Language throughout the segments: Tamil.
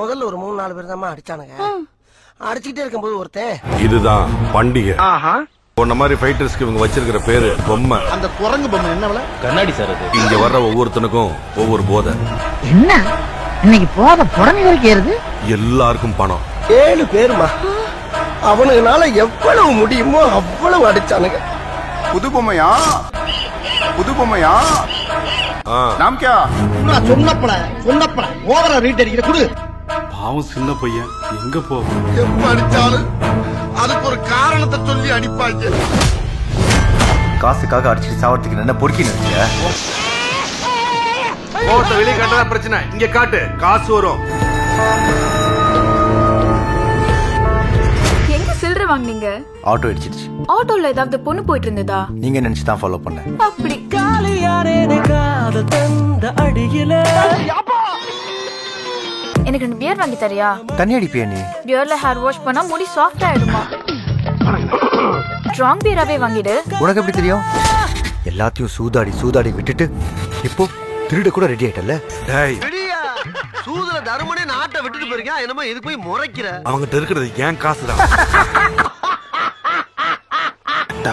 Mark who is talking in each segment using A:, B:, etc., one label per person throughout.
A: முதல்ல ஒரு 3-4 பேர் தான் அடிச்சானுங்க. அடிச்சுக்கிட்டே இருக்கும்போது ஒருத்தன்
B: இதுதான் பண்டிகை. உன்ன மாதிரி ஃபைட்டர்ஸ்க்கு இவங்க வச்சிருக்கிற பேரு பொம்மை.
C: அந்த குரங்கு பொம்மை என்னவல?
D: கண்ணாடி சார் அது.
B: இங்க வர்ற ஒவ்வொருத்தனுக்கும் ஒவ்வொரு போதை.
E: என்ன இன்னைக்கு போத புடனி வரைக்கும் ஏறுது.
B: எல்லாருக்கும் பணம்.
A: 7 பேருமா. அவனுங்கனால எவ்வளவு முடியுமோ அவ்வளவு அடிச்சானுங்க.
C: புது பொம்மையா? புது பொம்மையா? நாம் கே சொன்னப்பட ஓவரா ரீட் அடிக்கிற குடு.
B: பாவம் சின்ன பையன் எங்க போ.
C: எப்ப அடிச்சாலும் அதுக்கு ஒரு காரணத்தை சொல்லி அடிப்பாங்க.
F: காசுக்காக அடிச்சுட்டு சாவறதுக்கு என்ன பொறுக்கி நினைச்ச?
B: கோவத்தை வெளியே காட்டதான் பிரச்சனை. இங்க காட்டு, காசு வரும்.
G: எங்க சில்லறை வாங்குனீங்க?
F: ஆட்டோ அடிச்சிருச்சு.
G: ஆட்டோல ஏதாவது பொண்ணு போயிட்டு இருந்ததா?
F: நீங்க நினைச்சுதான் ஃபாலோ பண்ண.
G: அப்படி எனக்கு 2 பியர் வாங்கி தரியா?
F: தண்ணி அடிப்பியா நீ?
G: பியர்ல ஹேர் வாஷ் பண்ணா முடி சாஃப்ட் ஆயிடுமா? ஸ்ட்ராங் பியராவே வாங்கிடு.
F: உனக்கு எப்படி தெரியும்? எல்லாத்தையும் சூதாடி விட்டுட்டு இப்போ திருட கூட ரெடி ஆயிட்டல.
B: டேய்,
A: சூதுல தர்மனே நாட்டை விட்டுட்டு போறீங்க. என்னமோ இது போய் முறைக்கிற.
B: அவங்கிட்ட இருக்கிறது ஏன் காசுதான்.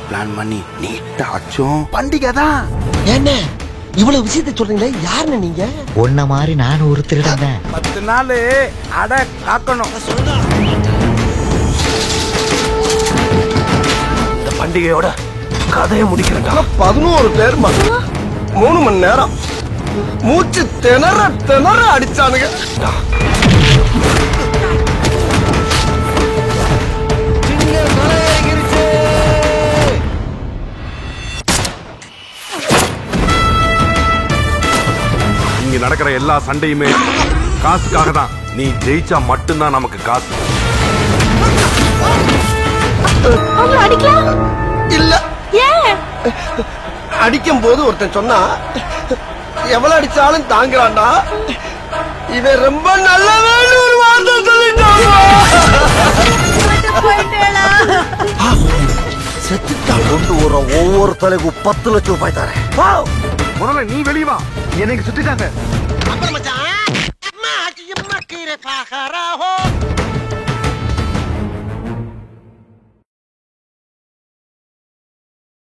C: பிளான் பண்ணி நீட்டா அச்சோம்.
A: பண்டிகை தான். என்ன இவ்வளவு விஷயத்தை சொல்றீங்களே, யாருன்னு நீங்க?
E: உன்ன மாதிரி நான் ஒரு திருடன் தான்.
C: 10 நாள் அட காக்கணும்.
A: இந்த பண்டிகையோட கதையை முடிக்கிறேன். 11 பேர் 3 மணி நேரம் மூச்சு திணற அடிச்சானுங்க.
B: இங்க நடக்கிற எல்லா சண்டையுமே காசுக்காக தான். நீ ஜெயிச்சா மட்டும்தான் நமக்கு காசு.
A: இல்ல அடிக்கும் போது ஒருத்தன் சொன்னா, எவ்வளவு அடிச்சாலும் தாங்குறான்டா, இவன் ரொம்ப நல்லவன் ஒரு வார்த்தை சொல்லிட்டான். செத்துட்டா கொண்டு வர ஒவ்வொரு தலைக்கு 10 லட்சம் ரூபாய் தரேன்.
B: முதல்ல நீ வெளியே வா.
F: எனக்கு சுத்திட்டாங்க.